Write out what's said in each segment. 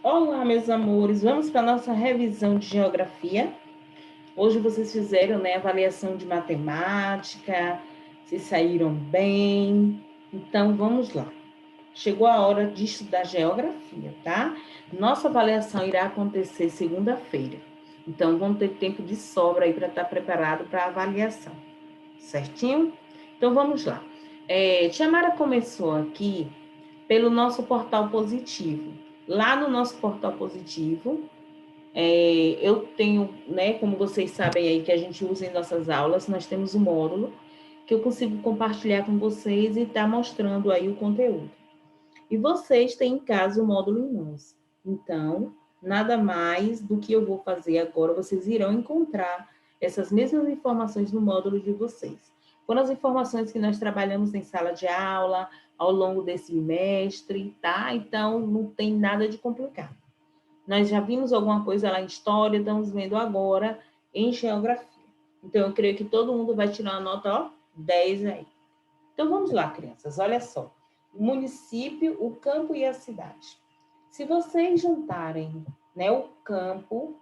Olá, meus amores, vamos para a nossa revisão de geografia. Hoje vocês fizeram, né, avaliação de matemática, se saíram bem. Então, vamos lá. Chegou a hora de estudar geografia, tá? Nossa avaliação irá acontecer segunda-feira. Então, vamos ter tempo de sobra aí para estar preparado para a avaliação. Certinho? Então, vamos lá. Tia Mara começou aqui pelo nosso portal positivo. Lá no nosso portal positivo, eu tenho, né, como vocês sabem aí, que a gente usa em nossas aulas, nós temos um módulo que eu consigo compartilhar com vocês e estar mostrando aí o conteúdo. E vocês têm em casa o módulo em mãos. Então, nada mais do que eu vou fazer agora, vocês irão encontrar essas mesmas informações no módulo de vocês. Foram as informações que nós trabalhamos em sala de aula, ao longo desse bimestre, tá? Então, não tem nada de complicado. Nós já vimos alguma coisa lá em história, estamos vendo agora em geografia. Então, eu creio que todo mundo vai tirar uma nota, ó, 10 aí. Então, vamos lá, crianças, olha só. O município, o campo e a cidade. Se vocês juntarem, né, o campo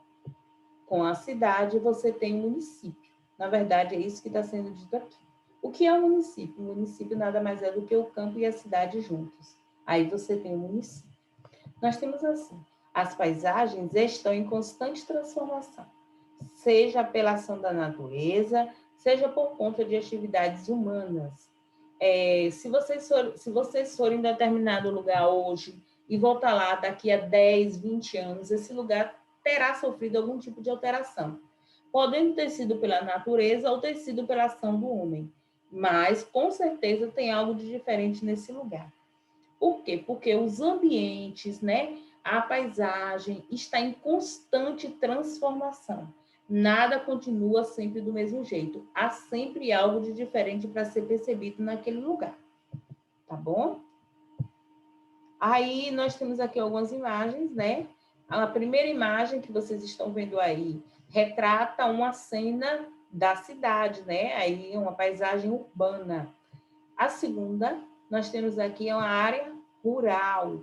com a cidade, você tem um município. Na verdade, é isso que está sendo dito aqui. O que é um município? O município nada mais é do que o campo e a cidade juntos. Aí você tem um município. Nós temos assim, as paisagens estão em constante transformação, seja pela ação da natureza, seja por conta de atividades humanas. Se vocês forem em determinado lugar hoje e voltar lá daqui a 10, 20 anos, esse lugar terá sofrido algum tipo de alteração, podendo ter sido pela natureza ou ter sido pela ação do homem, mas com certeza tem algo de diferente nesse lugar. Por quê? Porque os ambientes, né, a paisagem está em constante transformação. Nada continua sempre do mesmo jeito. Há sempre algo de diferente para ser percebido naquele lugar. Tá bom? Aí nós temos aqui algumas imagens, né? A primeira imagem que vocês estão vendo aí retrata uma cena da cidade, né? Aí uma paisagem urbana. A segunda, nós temos aqui uma área rural.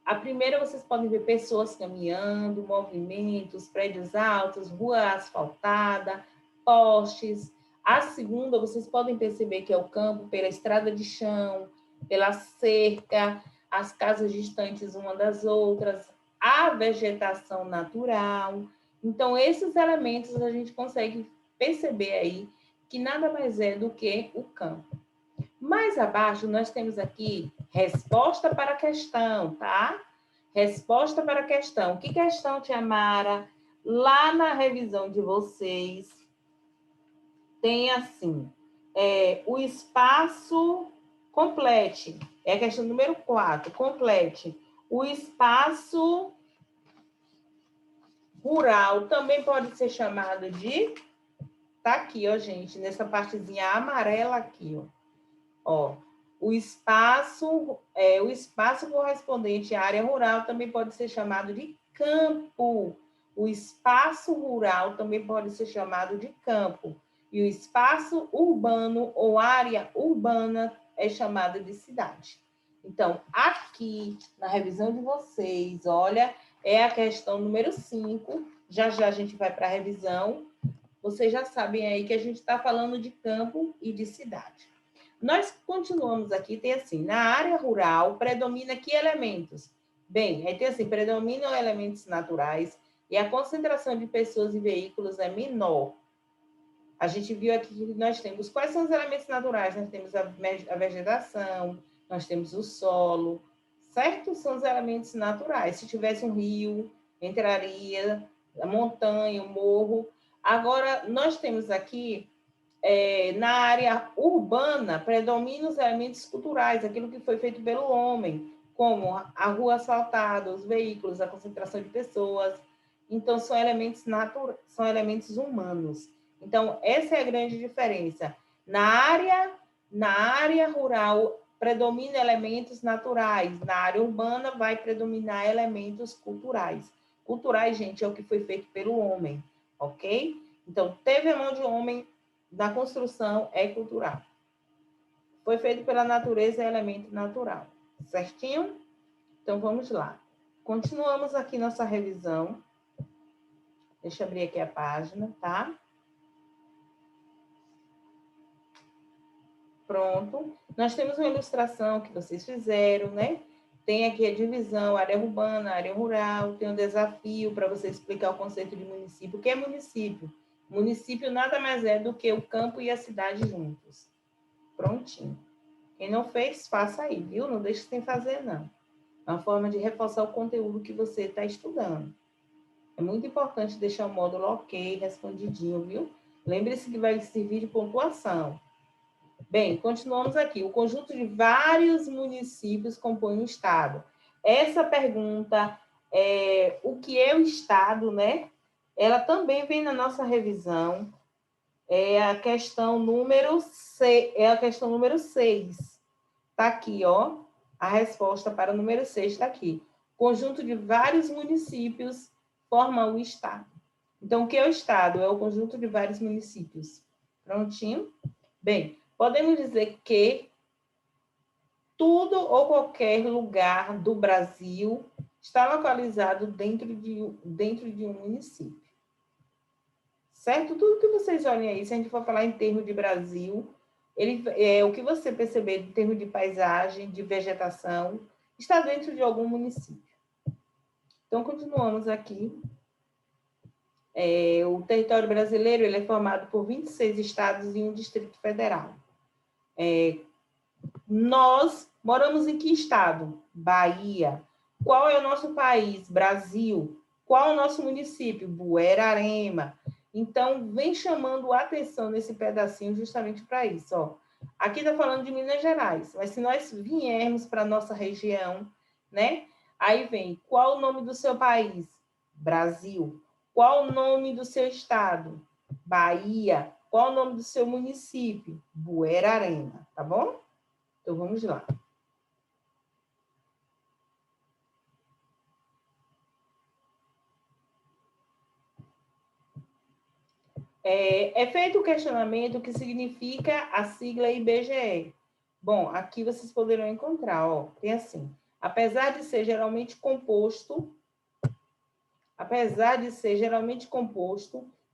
A primeira, vocês podem ver pessoas caminhando, movimentos, prédios altos, rua asfaltada, postes. A segunda, vocês podem perceber que é o campo pela estrada de chão, pela cerca, as casas distantes uma das outras, a vegetação natural. Então, esses elementos a gente consegue perceber aí que nada mais é do que o campo. Mais abaixo, nós temos aqui resposta para a questão, tá? Resposta para a questão. Que questão, tia Mara? Lá na revisão de vocês, tem assim, o espaço complete. É a questão número 4, complete. O espaço rural também pode ser chamado de... Tá aqui, ó, gente, nessa partezinha amarela aqui, ó. O espaço correspondente à área rural também pode ser chamado de campo. O espaço rural também pode ser chamado de campo. E o espaço urbano ou área urbana é chamado de cidade. Então, aqui na revisão de vocês, olha, é a questão número 5. Já já a gente vai para a revisão. Vocês já sabem aí que a gente está falando de campo e de cidade. Nós continuamos aqui, tem assim, na área rural, predomina que elementos? Bem, aí tem assim, predominam elementos naturais e a concentração de pessoas e veículos é menor. A gente viu aqui que nós temos, quais são os elementos naturais? Nós temos a vegetação, nós temos o solo, certo? São os elementos naturais. Se tivesse um rio, entraria a montanha, o morro. Agora, nós temos aqui na área urbana, predominam os elementos culturais, aquilo que foi feito pelo homem, como a rua asfaltada, os veículos, a concentração de pessoas. Então, são elementos humanos. Então, essa é a grande diferença. Na área rural, predomina elementos naturais. Na área urbana, vai predominar elementos culturais. Culturais, gente, é o que foi feito pelo homem, ok? Então, teve a mão de homem da construção é cultural. Foi feito pela natureza, é elemento natural. Certinho? Então, vamos lá. Continuamos aqui nossa revisão. Deixa eu abrir aqui a página, tá? Pronto. Nós temos uma ilustração que vocês fizeram, né? Tem aqui a divisão, área urbana, área rural, tem um desafio para você explicar o conceito de município. O que é município? Município nada mais é do que o campo e a cidade juntos. Prontinho. Quem não fez, faça aí, viu? Não deixe sem fazer, não. É uma forma de reforçar o conteúdo que você está estudando. É muito importante deixar o módulo ok, respondidinho, viu? Lembre-se que vai servir de pontuação. Bem, continuamos aqui. O conjunto de vários municípios compõe um estado. Essa pergunta, o que é o estado, né? Ela também vem na nossa revisão. É a questão número 6. Está aqui, ó. A resposta para o número 6 está aqui. Conjunto de vários municípios forma o estado. Então, o que é o estado? É o conjunto de vários municípios. Prontinho? Bem, podemos dizer que tudo ou qualquer lugar do Brasil está localizado dentro de um município. Certo? Tudo que vocês olhem aí, se a gente for falar em termos de Brasil, o que você perceber em termos de paisagem, de vegetação, está dentro de algum município. Então, continuamos aqui. O território brasileiro ele é formado por 26 estados e um Distrito Federal. Nós moramos em que estado? Bahia. Qual é o nosso país? Brasil. Qual é o nosso município? Buerarema. Então, vem chamando a atenção nesse pedacinho justamente para isso. Ó. Aqui está falando de Minas Gerais, mas se nós viermos para a nossa região, né? Aí vem, qual o nome do seu país? Brasil. Qual o nome do seu estado? Bahia. Qual o nome do seu município? Buerarema, tá bom? Então, vamos lá. É feito o questionamento o que significa a sigla IBGE. Bom, aqui vocês poderão encontrar, ó, tem assim, apesar de ser geralmente composto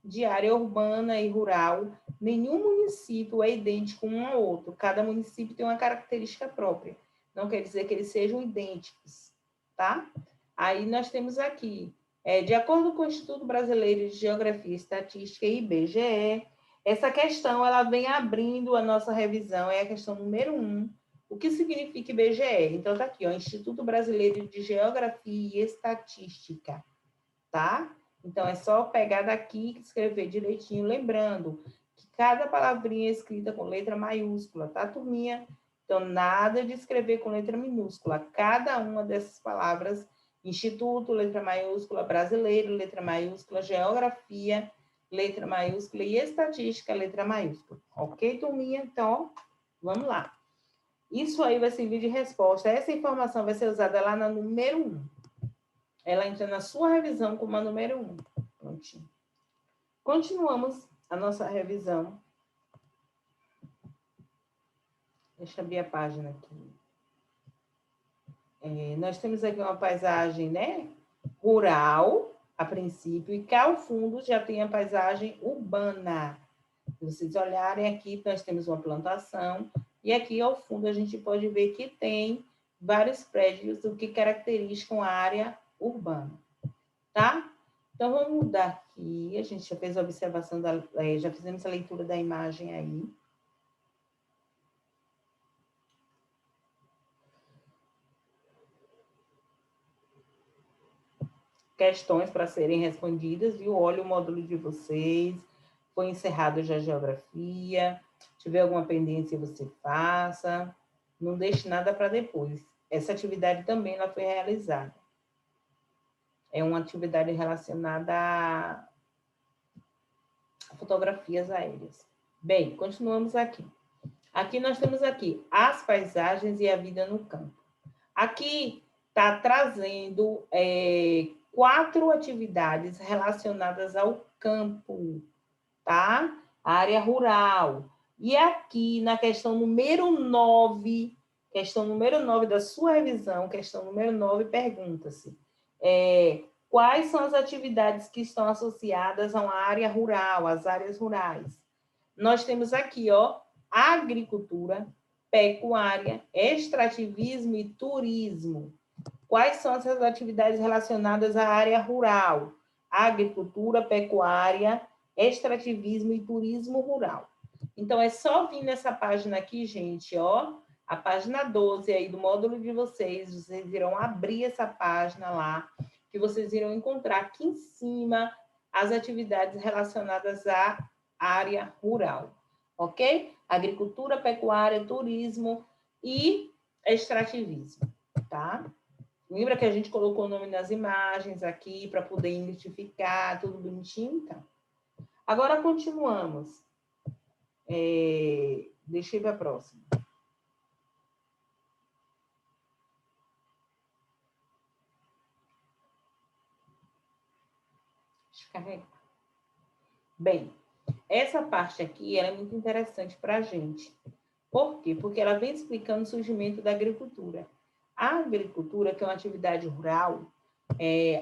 de área urbana e rural, nenhum município é idêntico um ao outro. Cada município tem uma característica própria. Não quer dizer que eles sejam idênticos, tá? Aí nós temos aqui, de acordo com o Instituto Brasileiro de Geografia e Estatística, IBGE, essa questão ela vem abrindo a nossa revisão, é a questão número 1. O que significa IBGE? Então, está aqui, ó, Instituto Brasileiro de Geografia e Estatística, tá? Então, é só pegar daqui e escrever direitinho, lembrando que cada palavrinha é escrita com letra maiúscula, tá, turminha? Então, nada de escrever com letra minúscula. Cada uma dessas palavras, Instituto, letra maiúscula, brasileiro, letra maiúscula, geografia, letra maiúscula e estatística, letra maiúscula. Ok, turminha? Então, vamos lá. Isso aí vai servir de resposta. Essa informação vai ser usada lá na número 1. Ela entra na sua revisão como a número 1. Prontinho. Continuamos a nossa revisão. Deixa eu abrir a página aqui. Nós temos aqui uma paisagem, né, rural, a princípio, e cá ao fundo já tem a paisagem urbana. Se vocês olharem aqui, nós temos uma plantação, e aqui ao fundo a gente pode ver que tem vários prédios, o que caracterizam a área urbana. Tá? Então, vamos mudar aqui. A gente já fez a observação, já fizemos a leitura da imagem aí. Questões para serem respondidas, viu? Olha o módulo de vocês. Foi encerrado já a geografia. Se tiver alguma pendência, você faça. Não deixe nada para depois. Essa atividade também ela foi realizada. É uma atividade relacionada a fotografias aéreas. Bem, continuamos aqui. Aqui nós temos aqui as paisagens e a vida no campo. Aqui está trazendo 4 atividades relacionadas ao campo, tá? A área rural. E aqui na questão número 9 da sua revisão, questão número 9, pergunta-se: Quais são as atividades que estão associadas a uma área rural, às áreas rurais? Nós temos aqui, ó, agricultura, pecuária, extrativismo e turismo. Quais são essas atividades relacionadas à área rural? Agricultura, pecuária, extrativismo e turismo rural. Então, é só vir nessa página aqui, gente, ó, a página 12 aí do módulo de vocês irão abrir essa página lá, que vocês irão encontrar aqui em cima as atividades relacionadas à área rural, ok? Agricultura, pecuária, turismo e extrativismo, tá? Lembra que a gente colocou o nome nas imagens aqui para poder identificar, tudo bonitinho? Então. Agora, continuamos. Deixa eu ir para a próxima. Descarregar. Bem, essa parte aqui ela é muito interessante para a gente. Por quê? Porque ela vem explicando o surgimento da agricultura. A agricultura, que é uma atividade rural,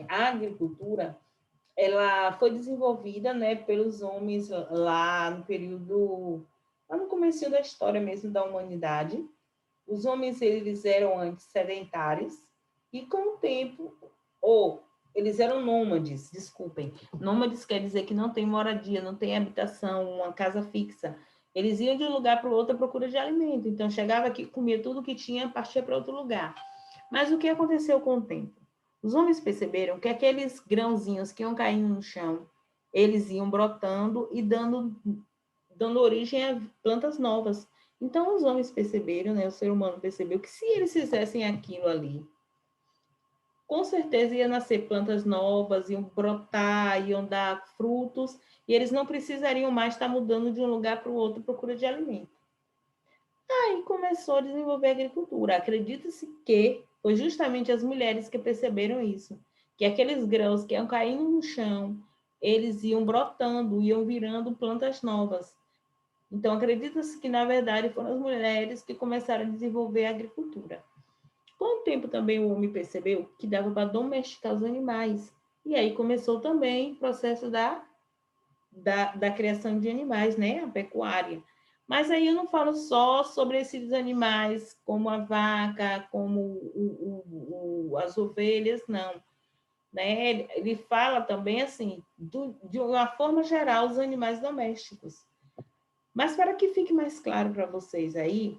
a agricultura, ela foi desenvolvida, né, pelos homens lá no período, lá no começo da história mesmo da humanidade. Os homens, eles eram antes sedentários e com o tempo, eles eram nômades, desculpem. Nômades quer dizer que não tem moradia, não tem habitação, uma casa fixa. Eles iam de um lugar para o outro à procura de alimento. Então, chegava aqui, comia tudo que tinha, partia para outro lugar. Mas o que aconteceu com o tempo? Os homens perceberam que aqueles grãozinhos que iam caindo no chão, eles iam brotando e dando origem a plantas novas. Então, os homens perceberam, né, o ser humano percebeu que se eles fizessem aquilo ali, com certeza ia nascer plantas novas, iam brotar, iam dar frutos, e eles não precisariam mais estar mudando de um lugar para o outro à procura de alimento. Aí começou a desenvolver a agricultura. Acredita-se que foi justamente as mulheres que perceberam isso, que aqueles grãos que iam caindo no chão, eles iam brotando, iam virando plantas novas. Então, acredita-se que, na verdade, foram as mulheres que começaram a desenvolver a agricultura. Com o tempo também o homem percebeu que dava para domesticar os animais. E aí começou também o processo da criação de animais, né? A pecuária. Mas aí eu não falo só sobre esses animais, como a vaca, como as ovelhas, não. Né? Ele fala também, assim, de uma forma geral, os animais domésticos. Mas para que fique mais claro para vocês aí,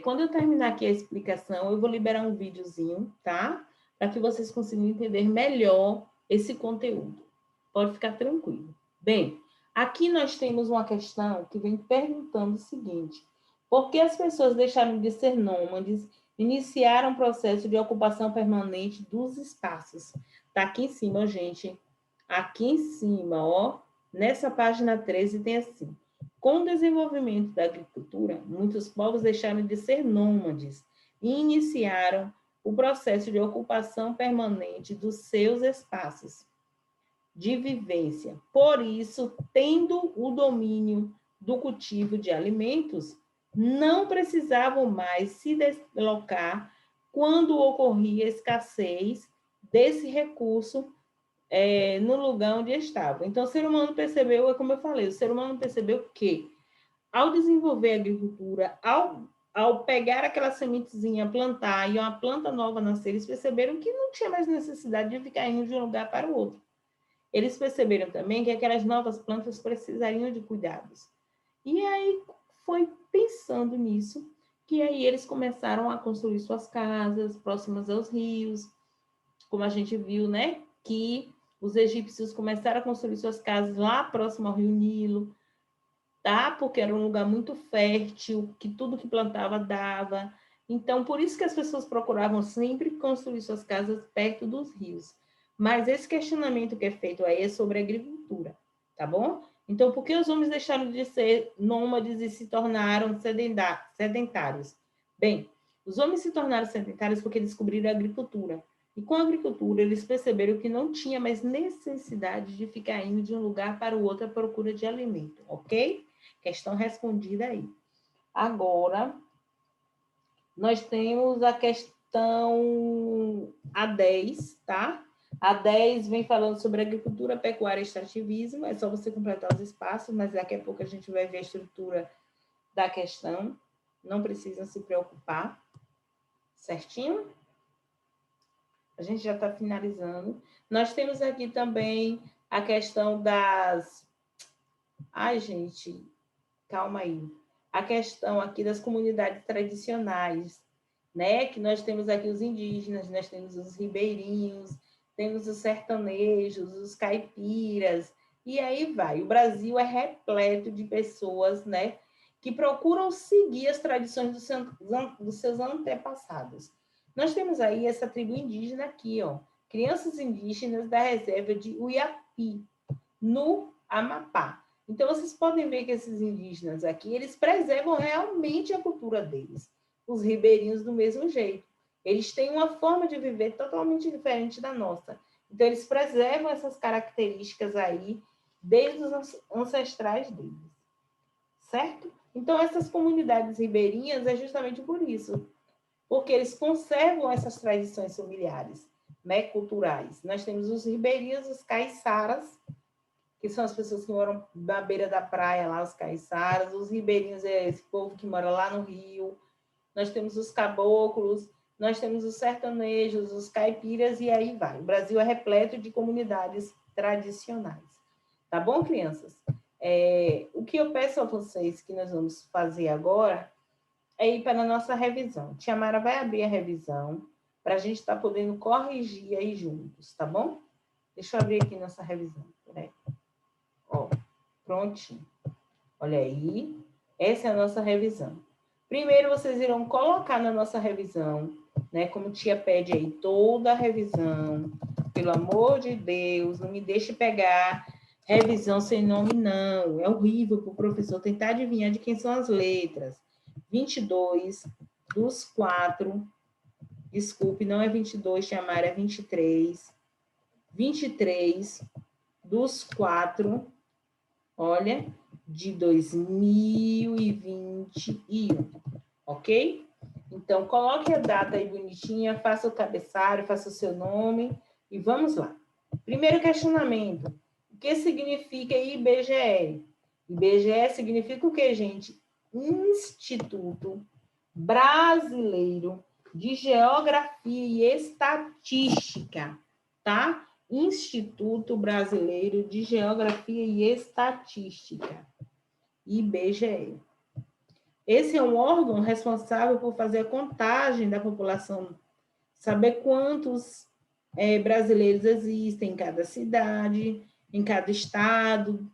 quando eu terminar aqui a explicação, eu vou liberar um videozinho, tá? Para que vocês consigam entender melhor esse conteúdo. Pode ficar tranquilo. Bem, aqui nós temos uma questão que vem perguntando o seguinte: por que as pessoas deixaram de ser nômades e iniciaram o processo de ocupação permanente dos espaços? Tá aqui em cima, gente. Aqui em cima, ó, nessa página 13 tem assim: com o desenvolvimento da agricultura, muitos povos deixaram de ser nômades e iniciaram o processo de ocupação permanente dos seus espaços de vivência. Por isso, tendo o domínio do cultivo de alimentos, não precisavam mais se deslocar quando ocorria escassez desse recurso no lugar onde estavam. Então, o ser humano percebeu, é como eu falei, o ser humano percebeu que, ao desenvolver a agricultura, ao pegar aquela sementezinha, plantar e uma planta nova nascer, eles perceberam que não tinha mais necessidade de ficar indo de um lugar para o outro. Eles perceberam também que aquelas novas plantas precisariam de cuidados. E aí foi pensando nisso que aí eles começaram a construir suas casas próximas aos rios, como a gente viu, né? Que os egípcios começaram a construir suas casas lá próximo ao rio Nilo, tá? Porque era um lugar muito fértil, que tudo que plantava dava. Então, por isso que as pessoas procuravam sempre construir suas casas perto dos rios. Mas esse questionamento que é feito aí é sobre a agricultura, tá bom? Então, por que os homens deixaram de ser nômades e se tornaram sedentários? Bem, os homens se tornaram sedentários porque descobriram a agricultura. E com a agricultura, eles perceberam que não tinha mais necessidade de ficar indo de um lugar para o outro à procura de alimento, ok? Questão respondida aí. Agora, nós temos Então, a 10, tá? A 10 vem falando sobre agricultura, pecuária e extrativismo. É só você completar os espaços, mas daqui a pouco a gente vai ver a estrutura da questão. Não precisa se preocupar. Certinho? A gente já está finalizando. Nós temos aqui também a questão das... Ai, gente, calma aí. A questão aqui das comunidades tradicionais, né? Que nós temos aqui os indígenas, nós temos os ribeirinhos, temos os sertanejos, os caipiras, e aí vai. O Brasil é repleto de pessoas, né? Que procuram seguir as tradições dos seus antepassados. Nós temos aí essa tribo indígena aqui, ó. Crianças indígenas da reserva de Uiapi, no Amapá. Então, vocês podem ver que esses indígenas aqui, eles preservam realmente a cultura deles. Os ribeirinhos do mesmo jeito. Eles têm uma forma de viver totalmente diferente da nossa. Então, eles preservam essas características aí desde os ancestrais deles. Certo? Então, essas comunidades ribeirinhas é justamente por isso. Porque eles conservam essas tradições familiares, né, culturais. Nós temos os ribeirinhos, os caiçaras, que são as pessoas que moram na beira da praia, lá, os caiçaras. Os ribeirinhos é esse povo que mora lá no Rio. Nós temos os caboclos, nós temos os sertanejos, os caipiras, e aí vai. O Brasil é repleto de comunidades tradicionais. Tá bom, crianças? O que eu peço a vocês que nós vamos fazer agora é ir para a nossa revisão. Tia Mara vai abrir a revisão para a gente estar podendo corrigir aí juntos, tá bom? Deixa eu abrir aqui nossa revisão. Peraí. Ó, prontinho. Olha aí, essa é a nossa revisão. Primeiro, vocês irão colocar na nossa revisão, né? Como tia pede aí, toda a revisão. Pelo amor de Deus, não me deixe pegar revisão sem nome, não. É horrível para o professor tentar adivinhar de quem são as letras. 22 dos 4. Desculpe, não é 22, tia Mara, é 23. 23 dos 4. Olha, de 2021, ok? Então, coloque a data aí bonitinha, faça o cabeçalho, faça o seu nome e vamos lá. Primeiro questionamento. O que significa IBGE? IBGE significa o quê, gente? Instituto Brasileiro de Geografia e Estatística, tá? Instituto Brasileiro de Geografia e Estatística, IBGE. Esse é um órgão responsável por fazer a contagem da população, saber quantos brasileiros existem em cada cidade, em cada estado,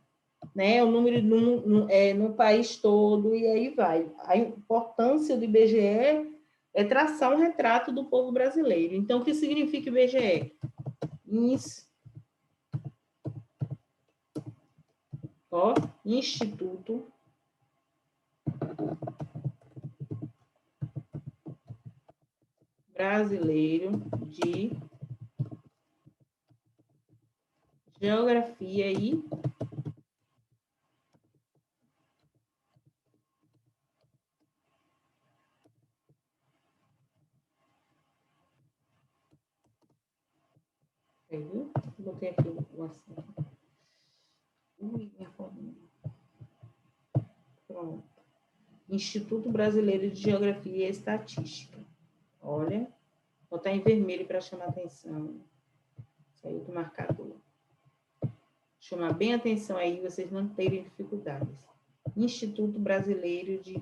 né? O número no país todo, e aí vai. A importância do IBGE é traçar um retrato do povo brasileiro. Então, o que significa IBGE? Instituto Brasileiro de Geografia e botei aqui o assunto. Pronto. Instituto Brasileiro de Geografia e Estatística. Olha, vou botar em vermelho para chamar atenção. Saiu do marcador. Chamar bem atenção aí, vocês não terem dificuldades. Instituto Brasileiro de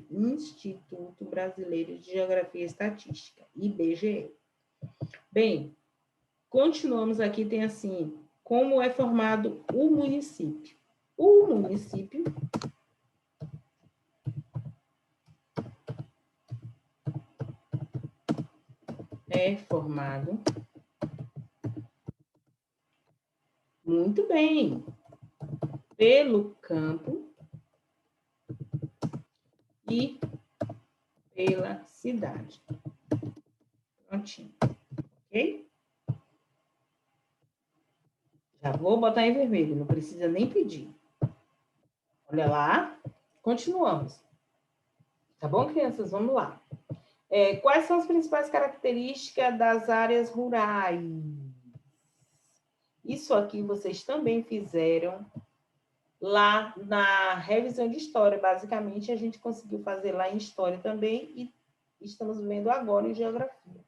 Geografia e Estatística, IBGE. Bem, continuamos aqui, tem assim, como é formado o município. O município é formado, muito bem, pelo campo e pela cidade. Prontinho. Ok? Já vou botar em vermelho, não precisa nem pedir. Olha lá. Continuamos. Tá bom, crianças? Vamos lá. Quais são as principais características das áreas rurais? Isso aqui vocês também fizeram lá na revisão de história. Basicamente, a gente conseguiu fazer lá em história também e estamos vendo agora em geografia.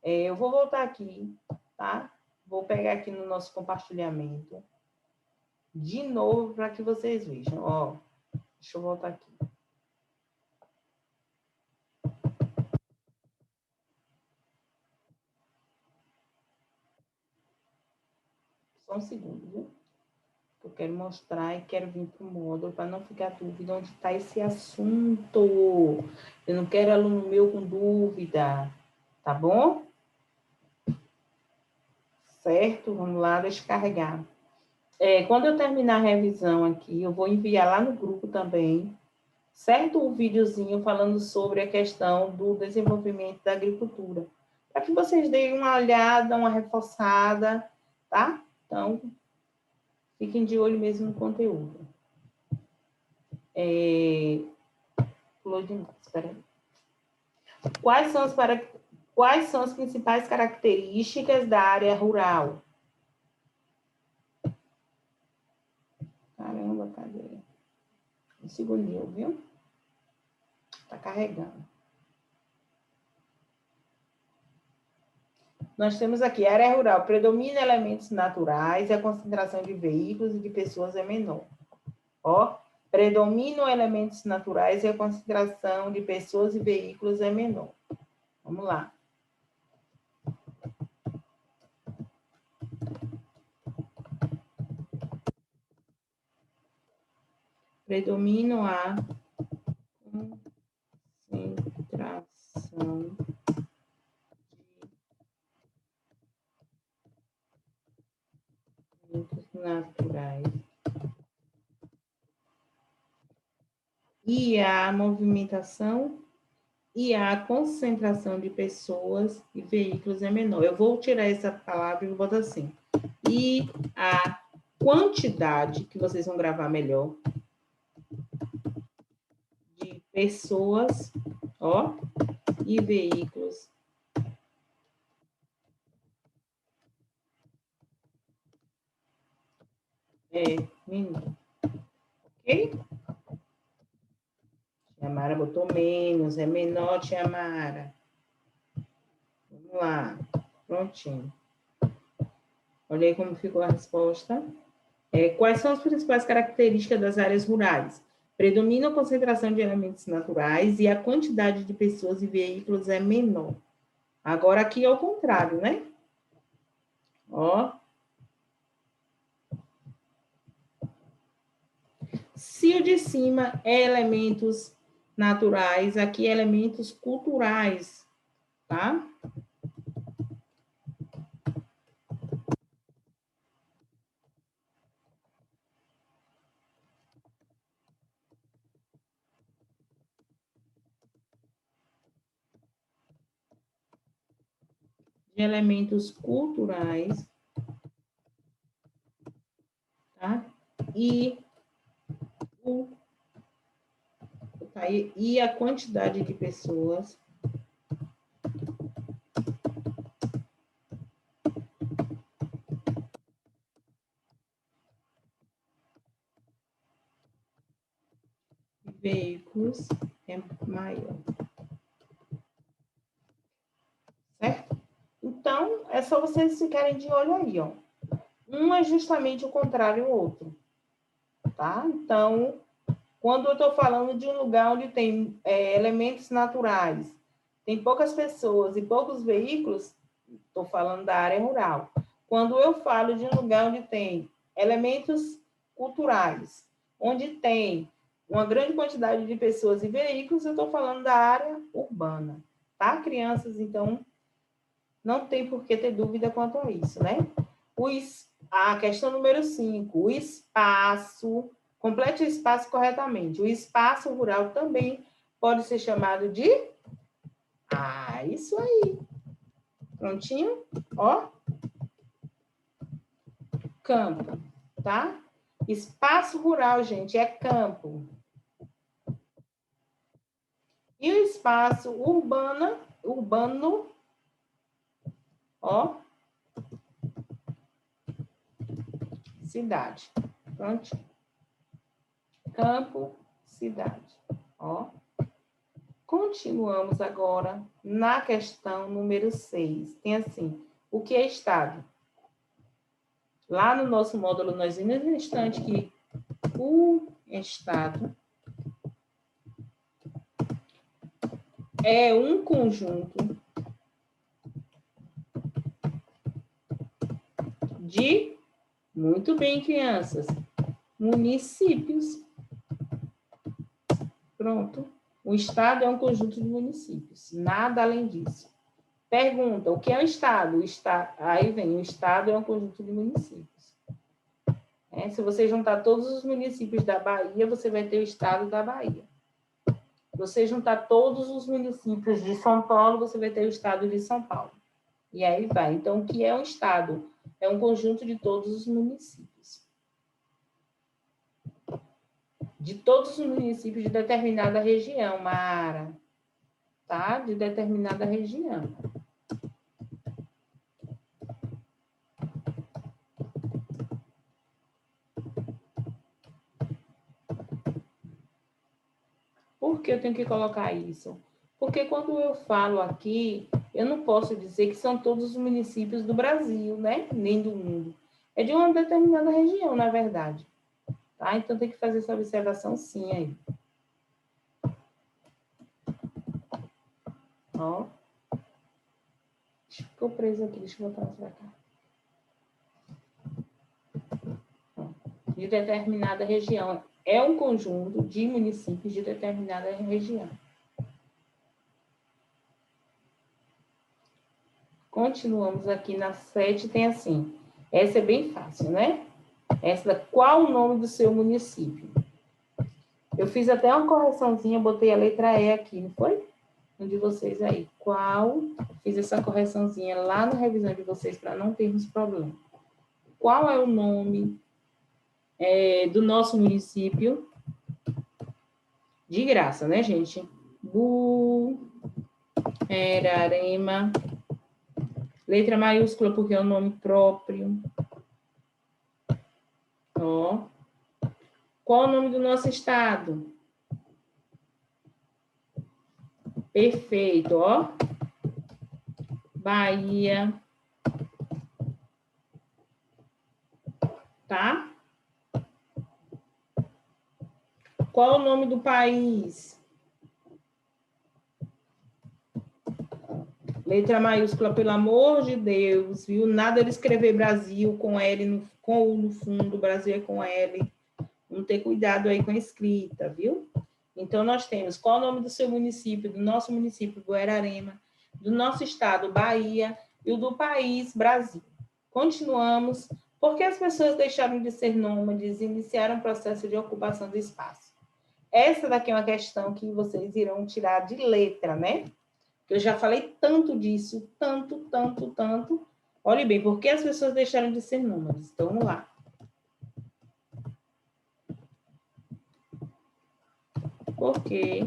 Eu vou voltar aqui, tá? Vou pegar aqui no nosso compartilhamento de novo para que vocês vejam. Ó, deixa eu voltar aqui. Só um segundo, viu? Eu quero mostrar e quero vir para o módulo para não ficar dúvida onde está esse assunto. Eu não quero aluno meu com dúvida, tá bom? Certo? Vamos lá, deixa eu carregar. Quando eu terminar a revisão aqui, eu vou enviar lá no grupo também, certo? Um videozinho falando sobre a questão do desenvolvimento da agricultura, para que vocês deem uma olhada, uma reforçada, tá? Então, fiquem de olho mesmo no conteúdo. Quais são as principais características da área rural? Caramba, cadê? Um segundinho, viu? Tá carregando. Nós temos aqui, a área rural predomina elementos naturais e a concentração de veículos e de pessoas é menor. Ó, predominam elementos naturais e a concentração de pessoas e veículos é menor. Vamos lá. Predominam a concentração de elementos naturais e a movimentação e a concentração de pessoas e veículos é menor. Eu vou tirar essa palavra e vou botar assim. E a quantidade, que vocês vão gravar melhor, de pessoas, ó, e veículos é menor. Ok? Tia Mara botou menos, é menor, Tia Mara. Vamos lá, prontinho. Olha aí como ficou a resposta. Quais são as principais características das áreas rurais? Predomina a concentração de elementos naturais e a quantidade de pessoas e veículos é menor. Agora, aqui é o contrário, né? Ó. Se o de cima é elementos naturais, aqui é elementos culturais, tá? De elementos culturais, tá? E a quantidade de pessoas e veículos é maior. Certo? Então, é só vocês ficarem de olho aí, ó. Um é justamente o contrário do outro, tá? Então, quando eu estou falando de um lugar onde tem elementos naturais, tem poucas pessoas e poucos veículos, estou falando da área rural. Quando eu falo de um lugar onde tem elementos culturais, onde tem uma grande quantidade de pessoas e veículos, eu estou falando da área urbana, tá, crianças? Então, não tem por que ter dúvida quanto a isso, né? A questão número 5, o espaço, complete o espaço corretamente. O espaço rural também pode ser chamado de... isso aí. Prontinho? Ó. Campo, tá? Espaço rural, gente, é campo. E o espaço urbano, ó, cidade. Pronto. Campo, cidade. Ó. Continuamos agora na questão número 6. Tem assim, o que é estado? Lá no nosso módulo, nós vimos no instante que o estado é um conjunto de, muito bem, crianças, municípios. Pronto. O estado é um conjunto de municípios, nada além disso. Pergunta, o que é o estado? Aí vem, o estado é um conjunto de municípios. Se você juntar todos os municípios da Bahia, você vai ter o estado da Bahia. Se você juntar todos os municípios de São Paulo, você vai ter o estado de São Paulo. E aí vai. Então, o que é um estado? É um conjunto de todos os municípios. De todos os municípios de determinada região, Mara. Tá? De determinada região. Por que eu tenho que colocar isso? Porque quando eu falo aqui, eu não posso dizer que são todos os municípios do Brasil, né? Nem do mundo. É de uma determinada região, na verdade. Tá? Então, tem que fazer essa observação sim aí. Ó. Ficou preso aqui, deixa eu botar mais pra cá. Ó. De determinada região. É um conjunto de municípios de determinada região. Continuamos aqui na 7, tem assim. Essa é bem fácil, né? Essa, qual o nome do seu município? Eu fiz até uma correçãozinha, botei a letra E aqui, não foi? Um de vocês aí. Qual? Fiz essa correçãozinha lá na revisão de vocês para não termos problema. Qual é o nome do nosso município? De graça, né, gente? Buerarema. Letra maiúscula porque é o nome próprio. Ó. Qual o nome do nosso estado? Perfeito, ó. Bahia. Tá? Qual o nome do país? Letra maiúscula, pelo amor de Deus, viu? Nada de escrever Brasil com L, com U no fundo, Brasil é com L. Vamos ter cuidado aí com a escrita, viu? Então, nós temos qual o nome do seu município, do nosso município, Buerarema, do nosso estado, Bahia, e o do país, Brasil. Continuamos. Por que as pessoas deixaram de ser nômades e iniciaram o processo de ocupação do espaço? Essa daqui é uma questão que vocês irão tirar de letra, né? Eu já falei tanto disso, tanto. Olhe bem, por que as pessoas deixaram de ser nômades? Então, vamos lá. Por quê?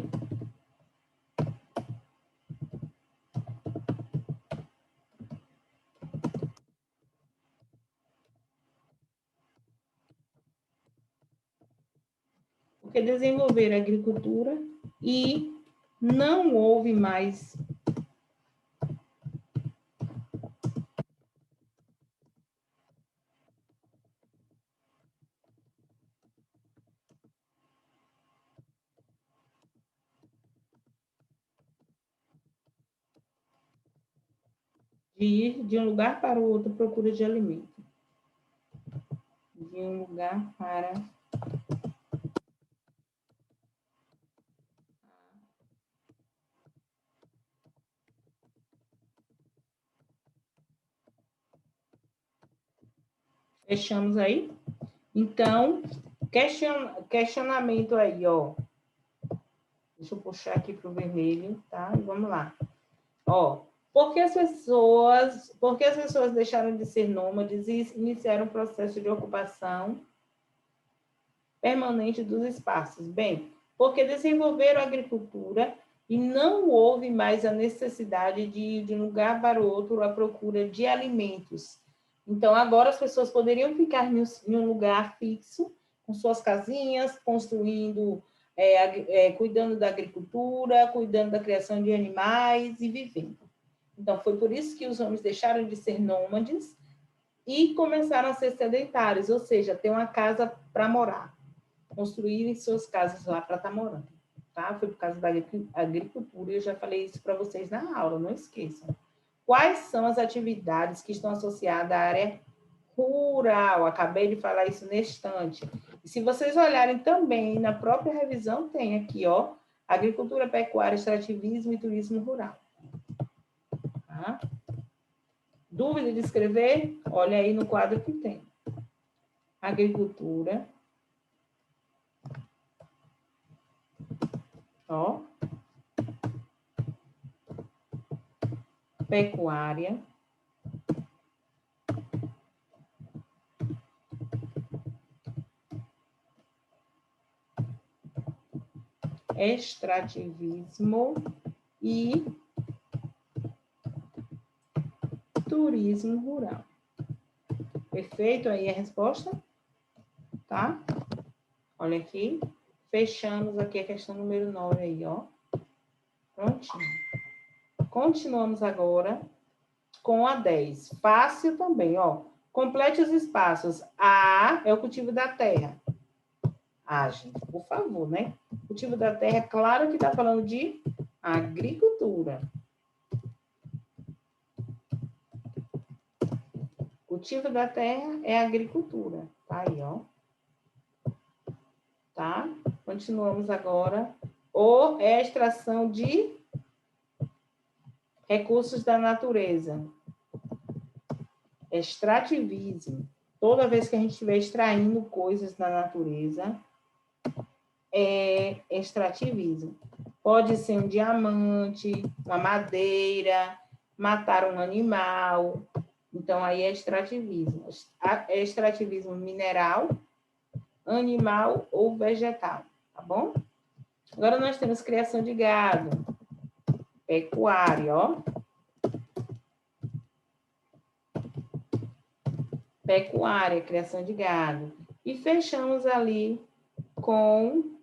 Porque desenvolveram a agricultura e não houve mais de ir de um lugar para o outro à procura de alimento. De um lugar para... Fechamos aí? Então, questionamento aí, ó. Deixa eu puxar aqui para o vermelho, tá? E vamos lá. Ó, por que as pessoas deixaram de ser nômades e iniciaram um processo de ocupação permanente dos espaços? Bem, porque desenvolveram a agricultura e não houve mais a necessidade de ir de um lugar para o outro à procura de alimentos. Então, agora as pessoas poderiam ficar em um lugar fixo, com suas casinhas, construindo, cuidando da agricultura, cuidando da criação de animais e vivendo. Então, foi por isso que os homens deixaram de ser nômades e começaram a ser sedentários, ou seja, ter uma casa para morar, construírem suas casas lá para estar morando. Tá? Foi por causa da agricultura, e eu já falei isso para vocês na aula, não esqueçam. Quais são as atividades que estão associadas à área rural? Acabei de falar isso neste instante. E se vocês olharem também, na própria revisão tem aqui, ó, agricultura, pecuária, extrativismo e turismo rural. Tá? Dúvida de escrever? Olha aí no quadro que tem. Agricultura. Ó. Pecuária. Extrativismo e turismo rural. Perfeito? Aí a resposta? Tá? Olha aqui. Fechamos aqui a questão número 9 aí, ó. Prontinho. Continuamos agora com a 10. Fácil também, ó. Complete os espaços. A é o cultivo da terra. Ah, gente, por favor, né? Cultivo da terra, claro que está falando de agricultura. Cultivo da terra é agricultura. Tá aí, ó. Tá? Continuamos agora. O é a extração de recursos da natureza. Extrativismo. Toda vez que a gente estiver extraindo coisas da natureza, é extrativismo. Pode ser um diamante, uma madeira, matar um animal. Então, aí é extrativismo. É extrativismo mineral, animal ou vegetal, tá bom? Agora nós temos criação de gado, pecuária, ó. Pecuária, criação de gado. E fechamos ali com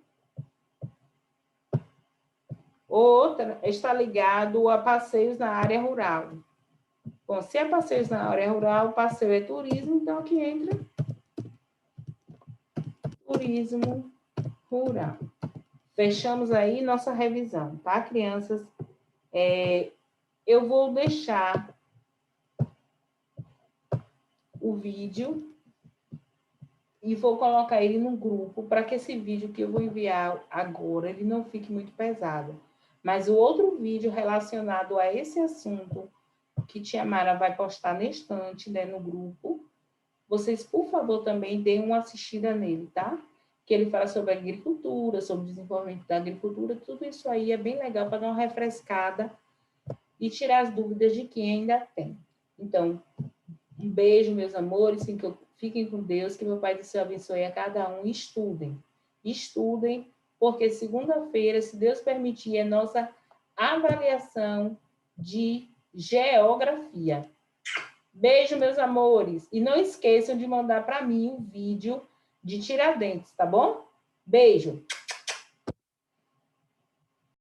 outra, está ligado a passeios na área rural. Bom, se é passeios na área rural, passeio é turismo, então aqui entra turismo rural. Fechamos aí nossa revisão, tá, crianças? Eu vou deixar o vídeo e vou colocar ele no grupo para que esse vídeo que eu vou enviar agora, ele não fique muito pesado. Mas o outro vídeo relacionado a esse assunto que Tia Mara vai postar na estante, né, no grupo, vocês, por favor, também deem uma assistida nele, tá? Que ele fala sobre agricultura, sobre o desenvolvimento da agricultura, tudo isso aí é bem legal para dar uma refrescada e tirar as dúvidas de quem ainda tem. Então, um beijo, meus amores, fiquem com Deus, que meu Pai do Céu abençoe a cada um. Estudem, estudem, porque segunda-feira, se Deus permitir, é nossa avaliação de geografia. Beijo, meus amores. E não esqueçam de mandar para mim um vídeo de Tiradentes, tá bom? Beijo.